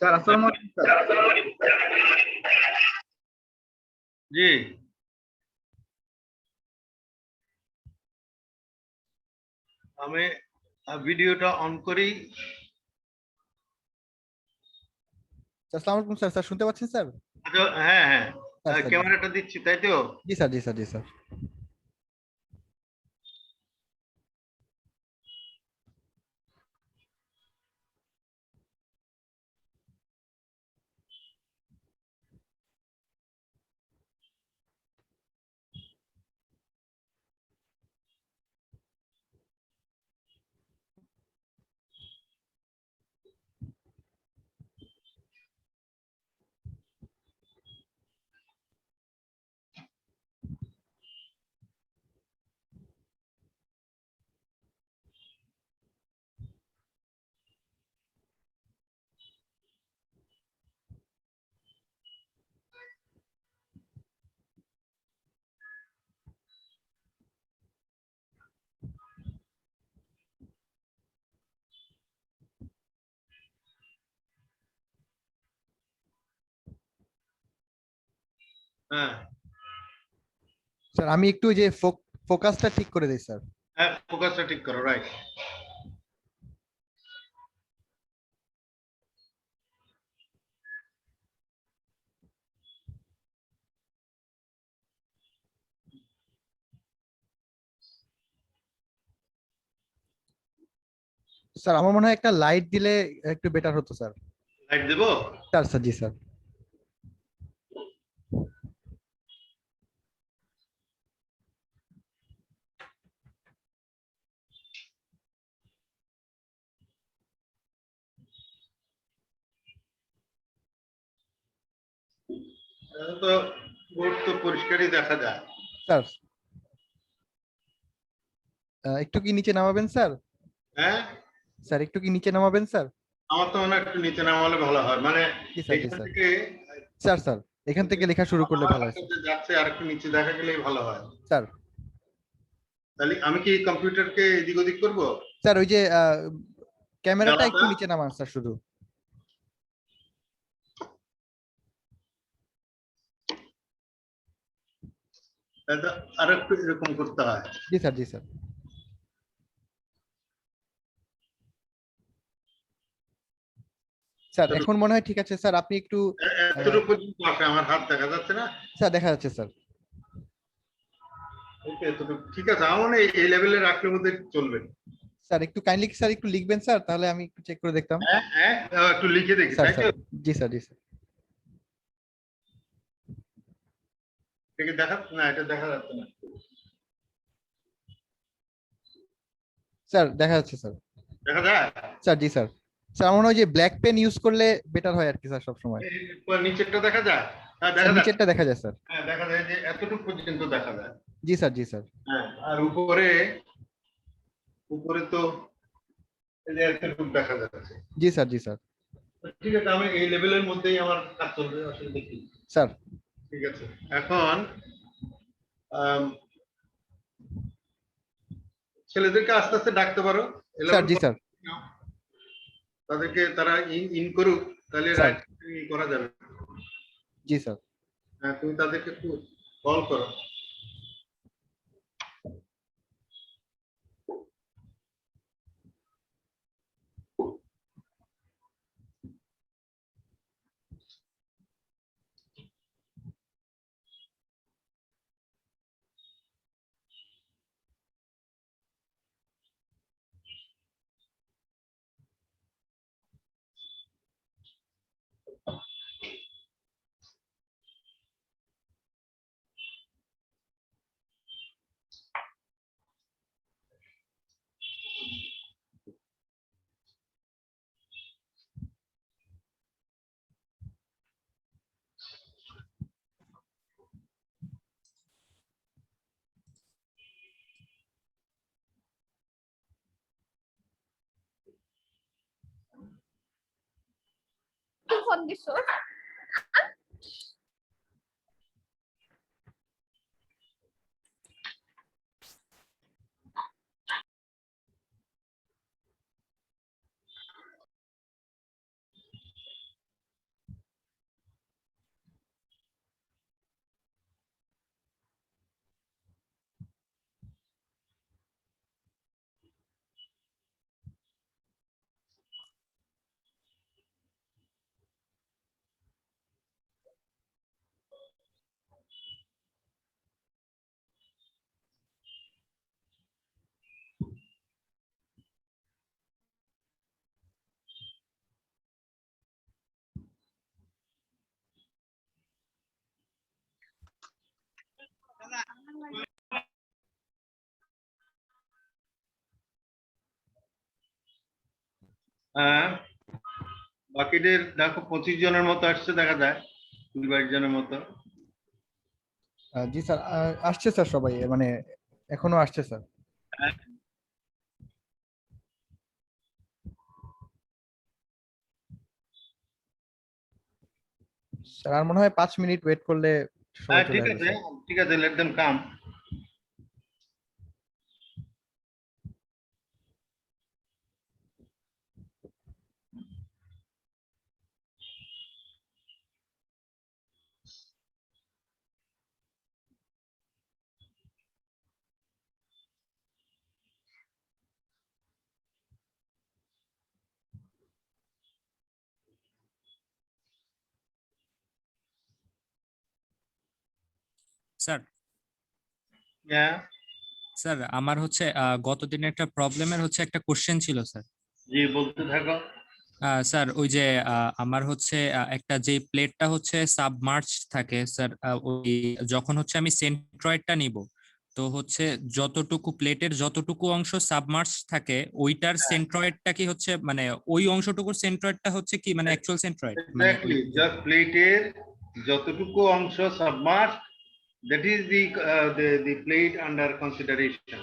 Sir আসসালামু আলাইকুম sir. জি, আমি ভিডিওটা অন করি। আসসালামু আলাইকুম স্যার। স্যার শুনতে পাচ্ছেন স্যার? আচ্ছা, হ্যাঁ হ্যাঁ, স্যার স্যার জি। ক্যামেরাটা দিচ্ছি, তাই তো? জি স্যার, জি স্যার, জি স্যার। হ্যাঁ স্যার আমি একটু ওই যে ফোকাসটা ঠিক করে দিই স্যার। হ্যাঁ, ফোকাসটা ঠিক করো, রাইট। স্যার আমার মনে হয় একটা লাইট দিলে একটু বেটার হতো স্যার। লাইট দেবো? স্যার স্যার জি স্যার। এখন তো বোর্ড তো পরিষ্কারই দেখা যায়। স্যার একটু কি নিচে নামাবেন স্যার? হ্যাঁ, স্যার একটু কি নিচে নামাবেন স্যার? আমার তো মনে হয় একটু নিচে নামালে ভালো হয়, মানে জি স্যার, জি এখান স্যার। থেকে স্যার স্যার এখান থেকে লেখা শুরু করলে আমার ভালো হয় স্যার। কাছে যাচ্ছে, আর একটু নিচে দেখা গেলেই ভালো হয়। স্যার তাহলে আমি কি কম্পিউটারকে এদিক ওদিক করবো? স্যার ওই যে ক্যামেরাটা একটু জ্বালাটা নিচে নামান স্যার শুধু। আর একটু এরকম করতে হয়। জি স্যার, জি স্যার। স্যার এখন মনে হয় ঠিক আছে স্যার, আপনি একটু এতটুকু পর্যন্ত আসে, আমার হাত দেখা যাচ্ছে না। স্যার দেখা যাচ্ছে স্যার। ওকে, এতটুকু ঠিক আছে, আমার মনে হয় এই লেভেলে রাখলে বোধহয় চলবে। স্যার একটু কাইন্ডলি স্যার একটু লিখবেন স্যার, তাহলে আমি একটু চেক করে দেখতাম। হ্যাঁ হ্যাঁ, একটু লিখে দেখি, স্যার তাই তো? স্যার জি স্যার, জি স্যার। ঠিক দেখা না, এটা দেখা যাচ্ছে না। স্যার দেখা যাচ্ছে স্যার। দেখা যায়? স্যার জি স্যার। স্যার আমার মনে হয় যে ব্ল্যাক পেন ইউজ করলে বেটার হয় আর কি স্যার সবসময়। নিচেরটা দেখা যায়? হ্যাঁ স্যার দেখা যাচ্ছে। নিচেরটা দেখা যায় স্যার। হ্যাঁ দেখা যায় যে এতটুকু পর্যন্ত দেখা যায়। জি স্যার, জি স্যার। হ্যাঁ, আর উপরে, উপরে তো এই যে এতটুকু দেখা যাচ্ছে। জি স্যার, জি স্যার। ঠিক আছে, আমি এই লেভেলের মধ্যেই আমার কাজ চলবে, আসলে দেখি। স্যার ঠিক আছে, এখন আম, ছেলেদেরকে আস্তে আস্তে ডাকতে পারো। স্যার এলেভেন জি স্যার। তাদেরকে তারা ইন করুক, তাহলে স্যার রাইট করা যাবে। জি স্যার। হ্যাঁ, তুমি তাদেরকে একটু কল করো। ফোন দিছো? হ্যাঁ, বাকিদের দেখো 25 জনের মতো আসছে দেখা যায়, 22 জনের মতো। জি স্যার, আসছে স্যার সবাই, মানে এখনো আসছে স্যার। হ্যাঁ, স্যার আর মনে হয় 5 মিনিট ওয়েট করলে সবাই চলে ঠিক আসবে আছে, স্যার। ঠিক আছে, লেট দেম কাম। স্যার হ্যাঁ, স্যার আমার হচ্ছে গতদিনের একটা প্রবলেমের হচ্ছে একটা কোশ্চেন ছিল স্যার। জি বলতে থাকো। স্যার ওই যে আমার হচ্ছে একটা যে প্লেটটা হচ্ছে সাবমার্জ থাকে স্যার, ওই যখন হচ্ছে আমি সেন্ট্রয়েডটা নিব, তো হচ্ছে যতটুকু প্লেটের যতটুকু অংশ সাবমার্জ থাকে ওইটার সেন্ট্রয়েডটা কি হচ্ছে মানে ওই অংশটুকুর সেন্ট্রয়েডটা হচ্ছে কি মানে অ্যাকচুয়াল সেন্ট্রয়েড মানে ওই এক্স্যাক্টলি, জাস্ট প্লেটের যতটুকু অংশ submerge, that is the plate under consideration.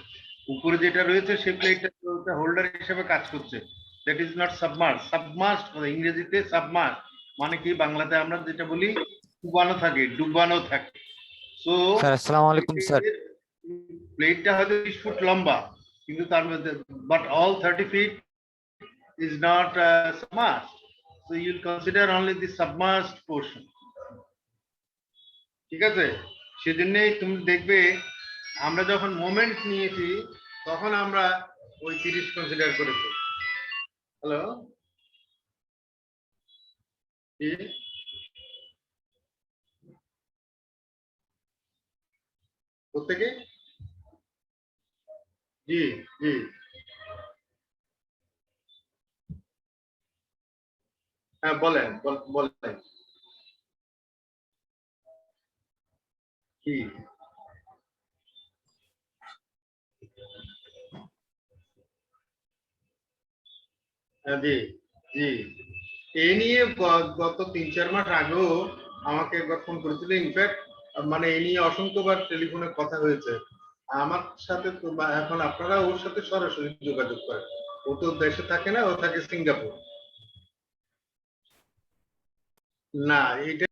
উপরে যেটা রয়েছে সেই প্লেটটা হোল্ডার হিসেবে কাজ করছে, that is not submerge. Submerge ইংরেজিতে সাবমার্জ মানে কি, বাংলাতে আমরা যেটা বলি ডুবানো থাকে, ডুবানো থাকে। সো স্যার আসসালামু আলাইকুম স্যার। প্লেটটা হয়তো 30 ফুট লম্বা, কিন্তু তার মধ্যে but all 30 feet is not submerged. So you'll consider only the submerged portion. ঠিক আছে, সেজন্যই তুমি দেখবে আমরা যখন মোমেন্ট নিয়েছি তখন আমরা ওই 30 কনসিডার করেছি। হ্যালো, প্রত্যেকে জি জি হ্যাঁ বলেন বলেন কি। হ্যাঁ, জি জি, এই নিয়ে গত 3-4 মাস আগেও আমাকে একবার ফোন করেছিল। ইনফ্যাক্ট মানে এই নিয়ে অসংখ্যবার টেলিফোনে কথা হয়েছে আমার সাথে। তো এখন আপনারা ওর সাথে সরাসরি যোগাযোগ করেন, ও তো দেশে থাকে না, ও থাকে সিঙ্গাপুর। না এটা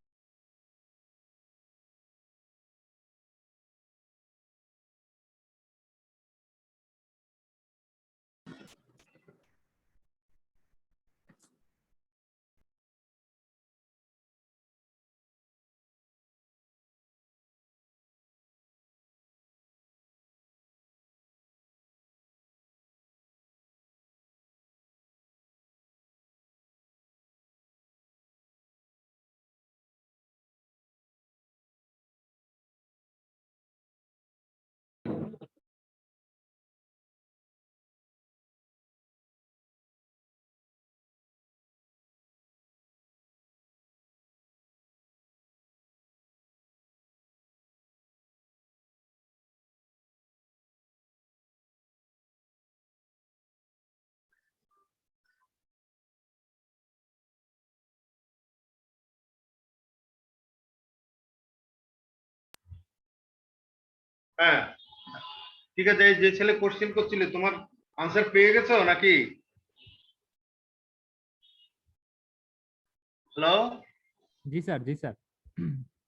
হ্যাঁ ঠিক আছে। এই যে ছেলে কোশ্চেন করছিল, তোমার আনসার পেয়ে গেছো নাকি? হ্যালো, জি স্যার, জি স্যার,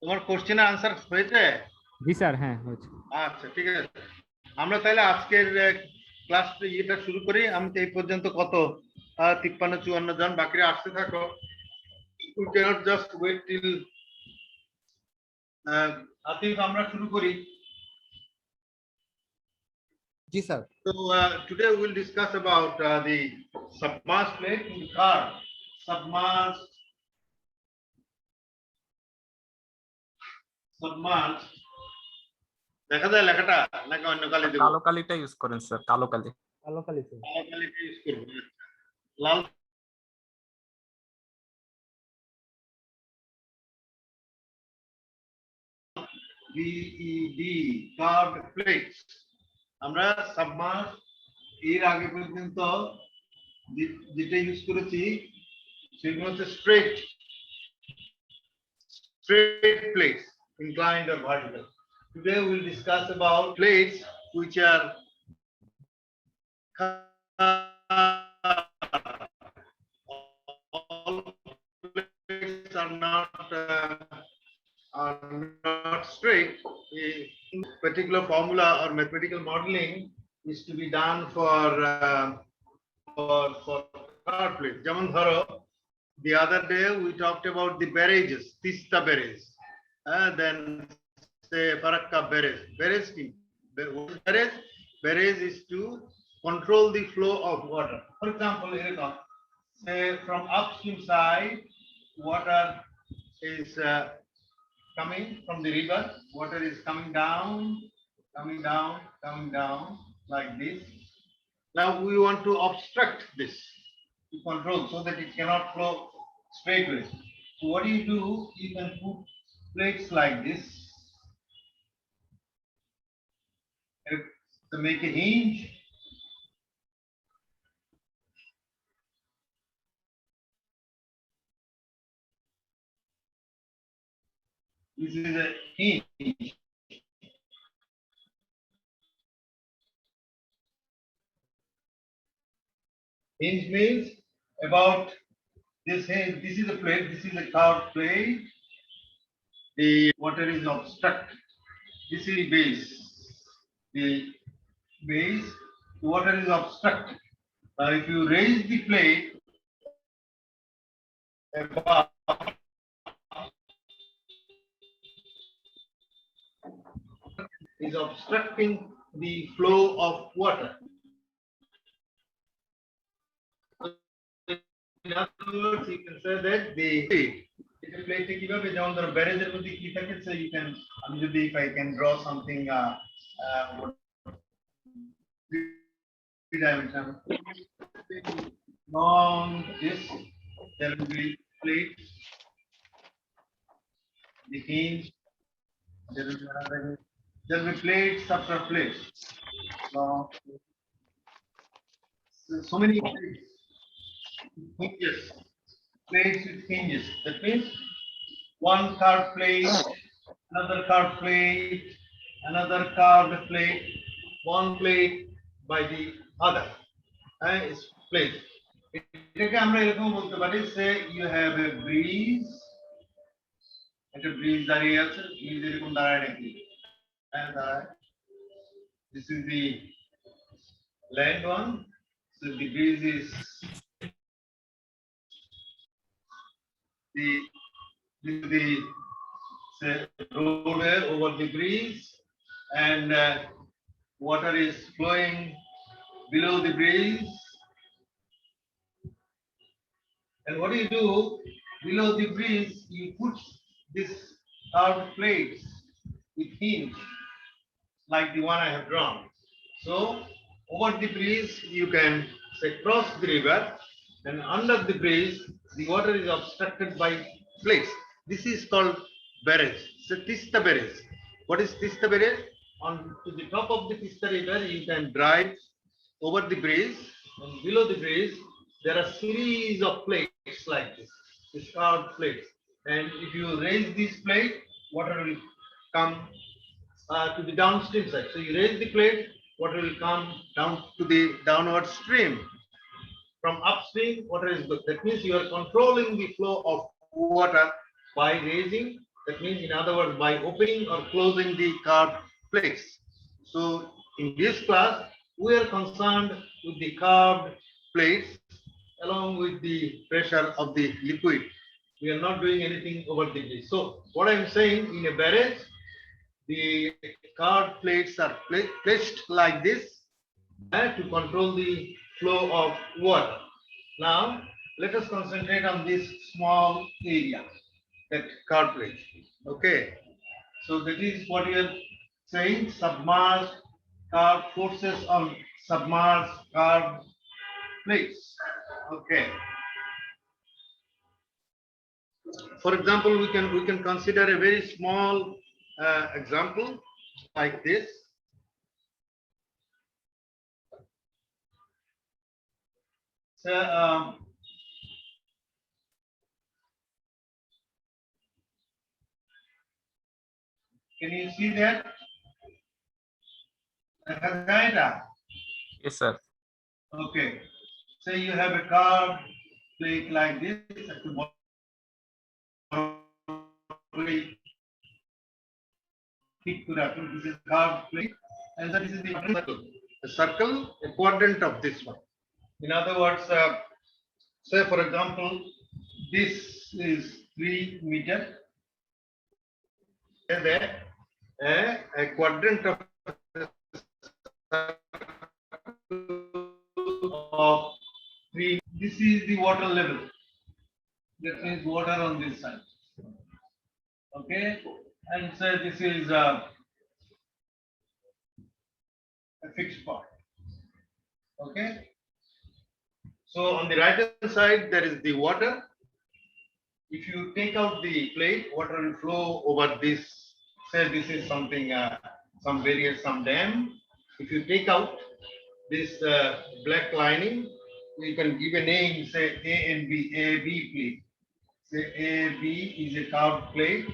তোমার কোশ্চেনের আনসার হয়েছে? জি স্যার, হ্যাঁ হয়েছে। আচ্ছা ঠিক আছে, আমরা তাহলে আজকের ক্লাস ইয়েটা শুরু করি। আমি তো এই পর্যন্ত কত 53-54 জন, বাকিরা আসতে থাকো। We cannot just wait till Atif, আমরা শুরু করি। জি sir. So today we will discuss about the submerged plate in the car. Submerged দেখা যায় লেখাটা নাকি অন্য কালি দেব? কালো কালিটা ইউজ করেন স্যার, কালো কালি। কালো কালি স্যার। কালো কালিটা ইউজ করব। লাল বিইডি কার্ভড প্লেটস। আমরা সাবমার্জ এর আগে পর্যন্ত যেটা ইউজ করেছি সেগুলো হচ্ছে straight plates, inclined or vertical. Today we will discuss about plates which are all plates are not straight. A particular formula or mathematical modeling is to be done for curved plates. যেমন ধরো, the other day we talked about the barrages, Tista barrage, then say Farakka barrage. Barrage ki? What is barrage? Barrage is to control the flow of water. For example, say from upstream side, water is coming from the river. Water is coming down like this. Now we want to obstruct this to control so that it cannot flow straightway. So what do? You can put plates like this to make a hinge. This is a hinge. Hinge means about this hinge. This is a plate. This is a curved plate. The water is obstructed. This is the base. The base, the water is obstructed. Now, if you raise the plate above, is obstructing the flow of water. In other words, you can say that the plate কিভাবে যেমন ধরো ব্যারেজের মধ্যে কি থাকে, so you can, আমি যদি if I can draw something three-dimensional long this, there will be plates, the hinge, there will be plates after plates, so many plates. Hinges, plates with hinges. That means one curved plate, another curved plate, another curved plate, one plate by the other. Is plate. এটাকে আমরা এরকম বলতে পারি, say you have a breeze, একটা bridge দাঁড়িয়ে আছে, bridge এরকম দাঁড়ায় নাকি? হ্যাঁ দাঁড়ায়. This is the land one, so the breeze is the say, roadway over the breeze, and water is flowing below the breeze. And what do? Below the breeze, you put this curved plates with hinge, like the one I have drawn. So over the breeze, you can say cross the river, and under the breeze, the water is obstructed by plates. This is called barrage. So Tista barrage. What is Tista barrage? On to the top of the Tista river, you can drive over the breeze, and below the breeze, there are series of plates like this, these curved plates. And if you raise this plate, water will come to the downstream side. So you raise the plate, water will come down to the downward stream. From upstream, water is good. That means you are controlling the flow of water by raising. That means, in other words, by opening or closing the curved plates. So in this class, we are concerned with the curved plates along with the pressure of the liquid. We are not doing anything over the place. So what I'm saying, in a barrage, the curved plates are placed like this to control the flow of water. Now, let us concentrate on this small area, that curved plate. Okay, so that is what we are saying, submerged curved forces on submerged curved plates. Okay. For example, we can consider a very small example like this. So, can you see that? Yes, sir. Okay. Say you have a curved plate like this. This is curved plate, and this is the circle. A circle, a quadrant of this one. In other words, say for example, this is 3 meter. There, a quadrant of 3. This is the water level. That means water on this side. Okay, and so this is a fixed part. Okay, so on the right hand side there is the water. If you take out the plate, water will flow over this. Say this is something, some barrier, some dam. If you take out this black lining, you can give a name, say A and B, A, B plate. Say A, B is a curved plate.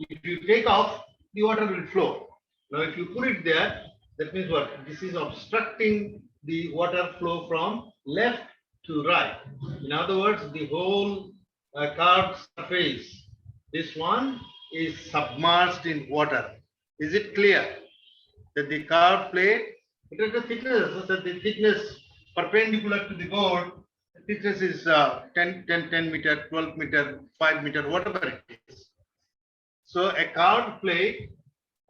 If you take off, the water will flow. Now, if you put it there, that means what? This is obstructing the water flow from left to right. In other words, the whole curved surface, this one is submerged in water. Is it clear that the curved plate, it has a thickness, so that the thickness perpendicular to the board, the thickness is 10 meter, 12 meter, 5 meter, whatever it is. So a curved plate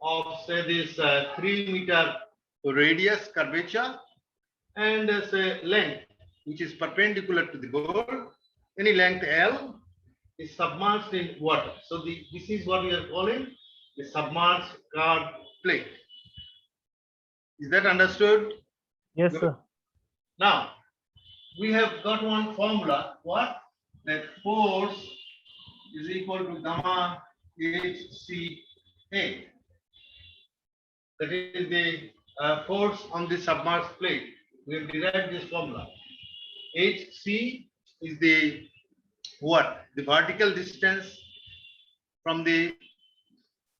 of say this 3 meter radius curvature and say length, which is perpendicular to the board, any length L is submerged in water. So this is what we are calling the submerged curved plate. Is that understood? Yes, sir. Now, we have got one formula, what? That force is equal to gamma HCA. That is the force on the submerged plate. We have derived this formula. HC is the what? The vertical distance from the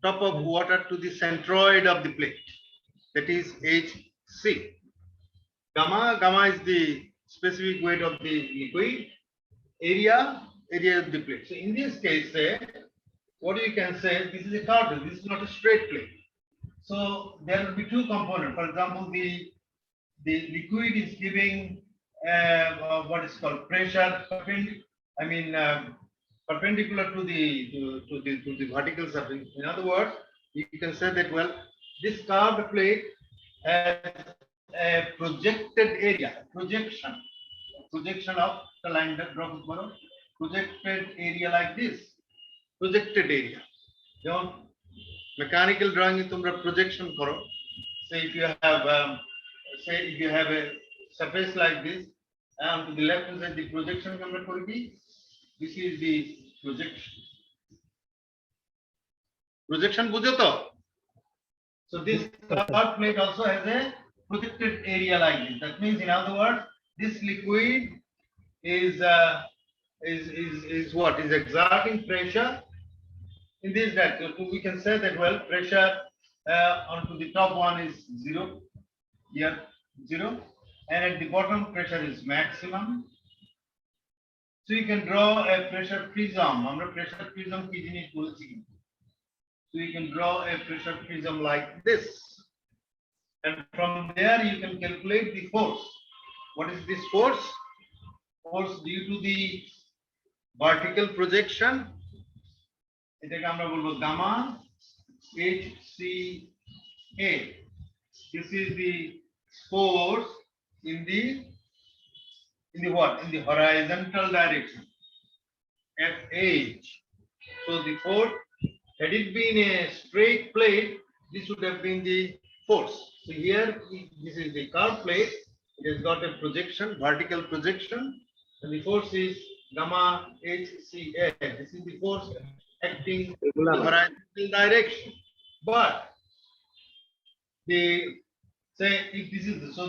top of water to the centroid of the plate. That is HC. Gamma is the specific weight of the liquid. Area of the plate. So in this case, say, what you can say, this is a curve, this is not a straight plate. So there will be two components. For example, the liquid is giving what is called pressure, perpendicular to the vertical surface. In other words, you can say that, well, this curved plate has a projected area, projection of the line that draws projected area like this, projected area. Mechanical drawing projection karo. Say if you have a surface like this, and to the left hand side the projection camera will be. This is the projection. Projection bujo to. So this curved plate also has a projected area like this. That means, in other words, this liquid is what? Is exerting pressure in this direction. So we can say that, well, pressure onto the top one is 0, here 0, and at the bottom pressure is maximum. So you can draw a pressure prism. Pressure prism ki jinish bolchi. So you can draw a pressure prism like this, and from there you can calculate the force. What is this force? Force due to the vertical projection. এটাকে আমরা বলবো gamma HCA. This is the force in the what? In the horizontal direction. FH. So the force, had it been a straight plate, this would have been the force. So here, this is the curved plate. It has got a projection, vertical projection, and the force is gamma HCA. This is the force acting in the horizontal direction. But if this is so,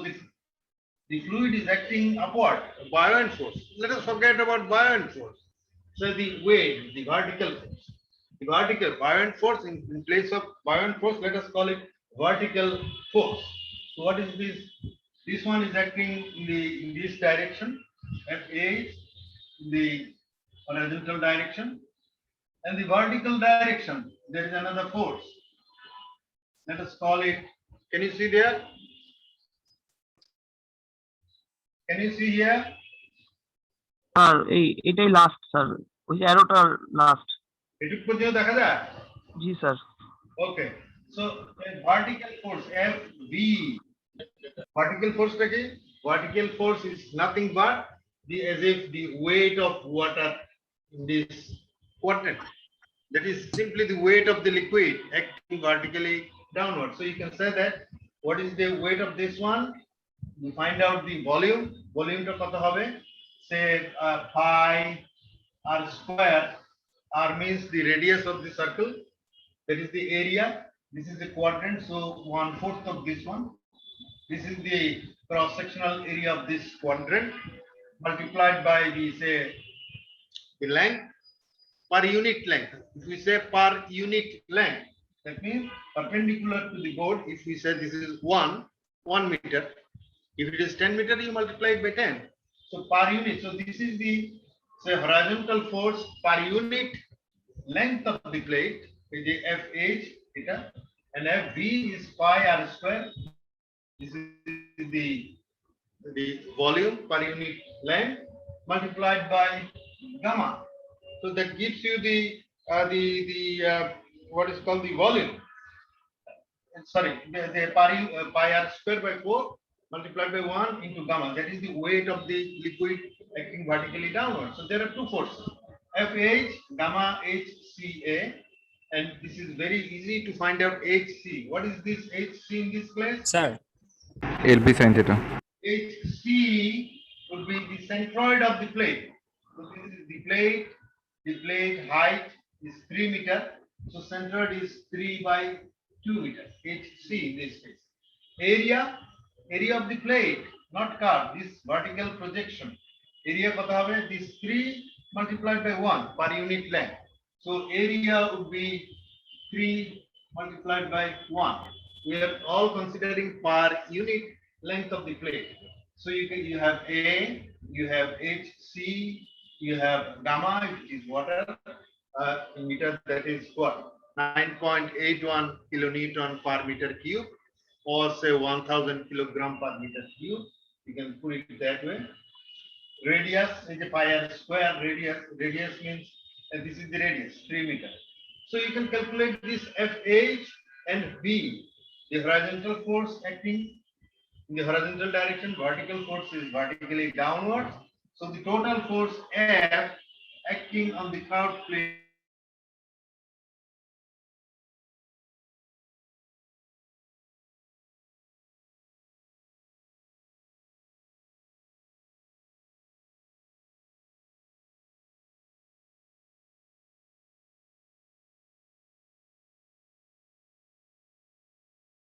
the fluid is acting upward, buoyant force. Let us forget about buoyant force. So the weight, the vertical force. The vertical buoyant force in place of buoyant force, let us call it vertical force. So what is this? This one is acting in this direction, Fa in the horizontal direction, and the vertical direction, there is another force. Let us call it, can you see there? Can you see here? Sir এটাই last sir, ওই aerator last. এটুকু পর্যন্ত দেখা যায়? জি sir. Okay. So a vertical force FV. Vertical force কি? Vertical force is nothing but as if the weight of water in this quadrant. That is simply the weight of the liquid acting vertically downward. So you can say that what is the weight of this one? You find out the volume. Volume টা কত হবে? Say pi r square. R means the radius of the circle. That is the area. This is the quadrant. So 1/4 of this one. This is the cross-sectional area of this quadrant multiplied by the say the length per unit length. If we say per unit length, that means perpendicular to the board. If we say this is 1 meter, if it is 10 meter, you multiply it by 10. So per unit. So this is the say horizontal force per unit length of the plate. Is the FH theta, and FV is pi r square. This is the volume per unit length multiplied by gamma. So that gives you the what is called the volume. Sorry, the pi r square by 4 multiplied by 1 into gamma. That is the weight of the liquid acting vertically downward. So there are two forces, FH, gamma, HCA, and this is very easy to find out HC. What is this HC in this place? Sir LB sin theta. HC would be the centroid of the plate. So this is the plate. The plate height is 3 meter. So centroid is 3/2 meters. HC in this case. Area of the plate, not curve. This vertical projection. Area kota hobe? This 3 multiplied by 1 per unit length. So area would be 3 multiplied by 1. We are all considering per unit length of the plate. So you have A, you have HC, you have gamma, which is water, in meter, that is what? 9.81 kilonewton per meter cube, or say 1000 kilogram per meter cube. You can put it that way. Radius is a pi r square. Radius means this is the radius, 3 meter. So you can calculate this FH and V, the horizontal force acting in the horizontal direction, vertical force is vertically downward. So the total force F acting on the curved plate